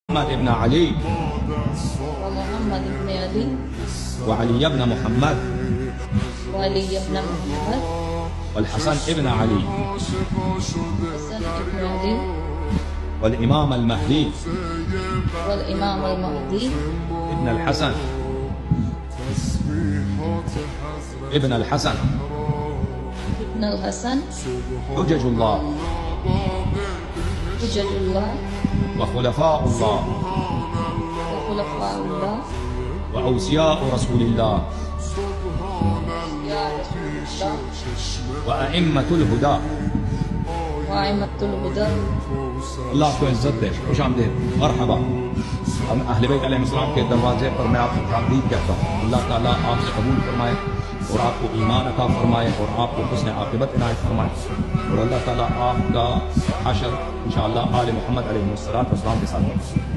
محمد بن علي ومحمد بن علي وعلي بن محمد وعلي بن محمد والحسن بن علي حسن بن علي والإمام المهدي والإمام المهدي ابن الحسن ابن الحسن ابن الحسن حجج الله حجج الله وخلفاء الله وخلفاء الله وأوصياء رسول الله يا رسول الله وأئمة الهدى. وأئمة الهدى. अल्लाह आपको इज्जत दे, खुश आमदीद, मरहबा। हम अहले बैत अलैहिस्सलाम के दरवाजे पर मैं आपको खुशामदीद कहता हूँ। अल्लाह ताला आपसे कबूल फरमाए और आपको ईमान अता फरमाए और आपको हुस्न आक़िबत इनायत फरमाए और अल्लाह ताला आपका हशर इंशाअल्लाह आले मोहम्मद अलैहिस्सलाम के साथ